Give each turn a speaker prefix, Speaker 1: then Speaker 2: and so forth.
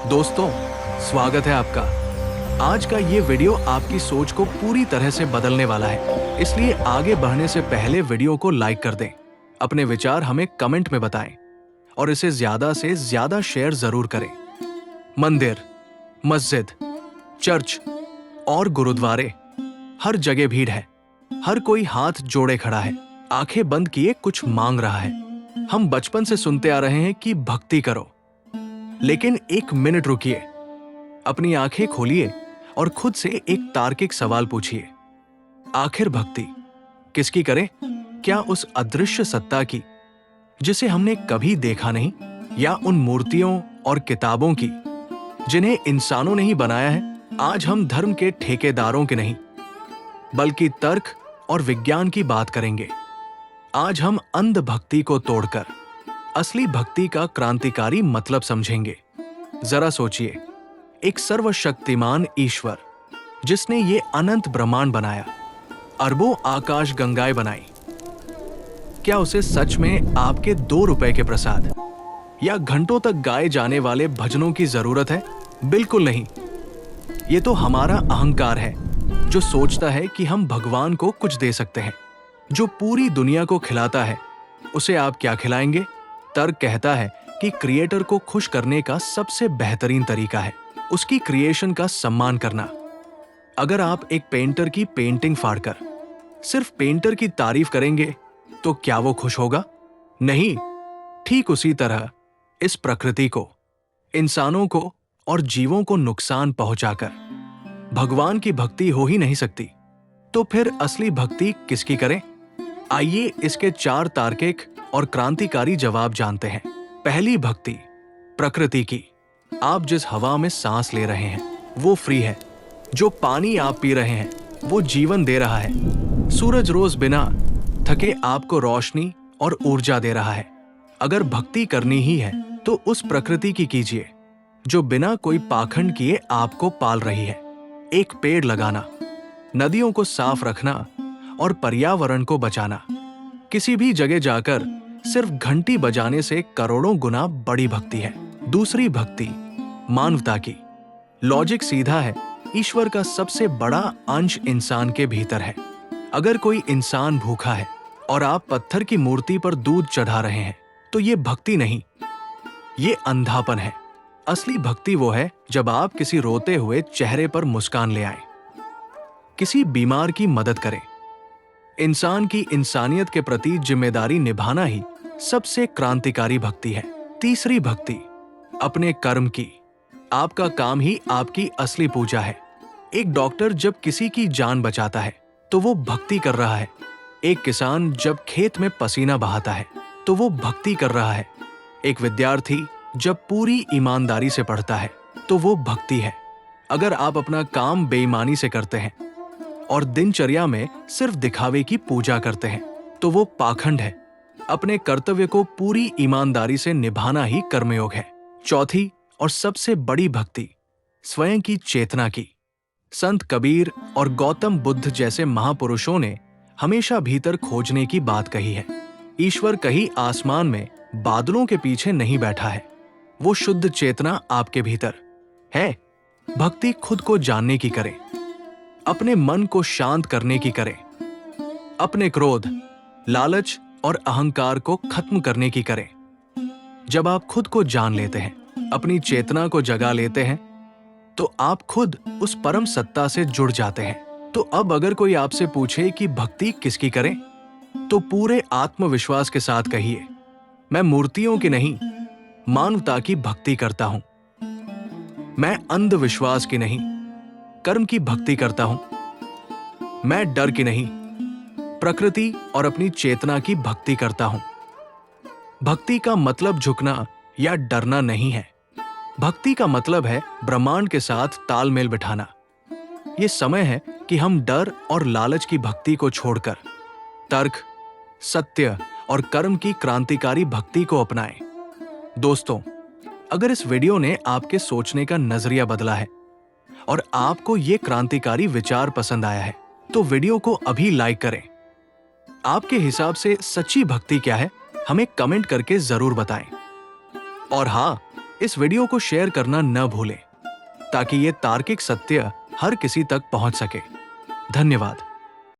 Speaker 1: दोस्तों, स्वागत है आपका। आज का ये वीडियो आपकी सोच को पूरी तरह से बदलने वाला है, इसलिए आगे बढ़ने से पहले वीडियो को लाइक कर दें, अपने विचार हमें कमेंट में बताएं और इसे ज्यादा से ज्यादा शेयर जरूर करें। मंदिर, मस्जिद, चर्च और गुरुद्वारे, हर जगह भीड़ है। हर कोई हाथ जोड़े खड़ा है, आंखें बंद किए कुछ मांग रहा है। हम बचपन से सुनते आ रहे हैं कि भक्ति करो, लेकिन एक मिनट रुकिए, अपनी आंखें खोलिए और खुद से एक तार्किक सवाल पूछिए। आखिर भक्ति किसकी करें? क्या उस अदृश्य सत्ता की जिसे हमने कभी देखा नहीं, या उन मूर्तियों और किताबों की जिन्हें इंसानों ने ही बनाया है? आज हम धर्म के ठेकेदारों के नहीं, बल्कि तर्क और विज्ञान की बात करेंगे। आज हम अंध भक्ति को तोड़कर असली भक्ति का क्रांतिकारी मतलब समझेंगे। जरा सोचिए, एक सर्वशक्तिमान ईश्वर जिसने ये अनंत ब्रह्मांड बनाया, अरबों आकाश गंगाएं बनाई, क्या उसे सच में आपके 2 रुपए के प्रसाद या घंटों तक गाए जाने वाले भजनों की जरूरत है? बिल्कुल नहीं। ये तो हमारा अहंकार है जो सोचता है कि हम भगवान को कुछ दे सकते हैं। जो पूरी दुनिया को खिलाता है, उसे आप क्या खिलाएंगे? तर्क कहता है कि क्रिएटर को खुश करने का सबसे बेहतरीन तरीका है उसकी क्रिएशन का सम्मान करना। अगर आप एक पेंटर की पेंटिंग फाड़कर सिर्फ पेंटर की तारीफ करेंगे, तो क्या वो खुश होगा? नहीं। ठीक उसी तरह इस प्रकृति को, इंसानों को और जीवों को नुकसान पहुंचाकर भगवान की भक्ति हो ही नहीं सकती। तो फिर असली भक्ति किसकी करें? आइए इसके 4 तार्किक और क्रांतिकारी जवाब जानते हैं। पहली भक्ति, प्रकृति की। आप जिस हवा में सांस ले रहे हैं वो फ्री है। जो पानी आप पी रहे हैं वो जीवन दे रहा है। सूरज रोज बिना थके आपको रोशनी और ऊर्जा दे रहा है। अगर भक्ति करनी ही है तो उस प्रकृति की कीजिए जो बिना कोई पाखंड किए आपको पाल रही है। एक पेड़ लगाना, नदियों को साफ रखना और पर्यावरण को बचाना, किसी भी जगह जाकर सिर्फ घंटी बजाने से करोड़ों गुना बड़ी भक्ति है। दूसरी भक्ति, मानवता की। लॉजिक सीधा है, ईश्वर का सबसे बड़ा अंश इंसान के भीतर है। अगर कोई इंसान भूखा है और आप पत्थर की मूर्ति पर दूध चढ़ा रहे हैं, तो ये भक्ति नहीं, ये अंधापन है। असली भक्ति वो है जब आप किसी रोते हुए चेहरे पर मुस्कान ले आए, किसी बीमार की मदद करें। इंसान की इंसानियत के प्रति जिम्मेदारी निभाना ही सबसे क्रांतिकारी भक्ति है। तीसरी भक्ति, अपने कर्म की। आपका काम ही आपकी असली पूजा है। एक डॉक्टर जब किसी की जान बचाता है तो वो भक्ति कर रहा है। एक किसान जब खेत में पसीना बहाता है तो वो भक्ति कर रहा है। एक विद्यार्थी जब पूरी ईमानदारी से पढ़ता है तो वो भक्ति है। अगर आप अपना काम बेईमानी से करते हैं और दिनचर्या में सिर्फ दिखावे की पूजा करते हैं, तो वो पाखंड है। अपने कर्तव्य को पूरी ईमानदारी से निभाना ही कर्मयोग है। चौथी और सबसे बड़ी भक्ति, स्वयं की चेतना की। संत कबीर और गौतम बुद्ध जैसे महापुरुषों ने हमेशा भीतर खोजने की बात कही है। ईश्वर कहीं आसमान में बादलों के पीछे नहीं बैठा है, वो शुद्ध चेतना आपके भीतर है। भक्ति खुद को जानने की करें, अपने मन को शांत करने की करें, अपने क्रोध, लालच और अहंकार को खत्म करने की करें। जब आप खुद को जान लेते हैं, अपनी चेतना को जगा लेते हैं, तो आप खुद उस परम सत्ता से जुड़ जाते हैं। तो अब अगर कोई आपसे पूछे कि भक्ति किसकी करें, तो पूरे आत्मविश्वास के साथ कहिए, मैं मूर्तियों की नहीं, मानवता की भक्ति करता हूं। मैं अंधविश्वास की नहीं, कर्म की भक्ति करता हूं। मैं डर की नहीं, प्रकृति और अपनी चेतना की भक्ति करता हूं। भक्ति का मतलब झुकना या डरना नहीं है। भक्ति का मतलब है ब्रह्मांड के साथ तालमेल बिठाना। यह समय है कि हम डर और लालच की भक्ति को छोड़कर तर्क, सत्य और कर्म की क्रांतिकारी भक्ति को अपनाएं। दोस्तों, अगर इस वीडियो ने आपके सोचने का नजरिया बदला है और आपको ये क्रांतिकारी विचार पसंद आया है, तो वीडियो को अभी लाइक करें। आपके हिसाब से सच्ची भक्ति क्या है, हमें कमेंट करके जरूर बताएं। और हाँ, इस वीडियो को शेयर करना न भूलें ताकि ये तार्किक सत्य हर किसी तक पहुंच सके। धन्यवाद।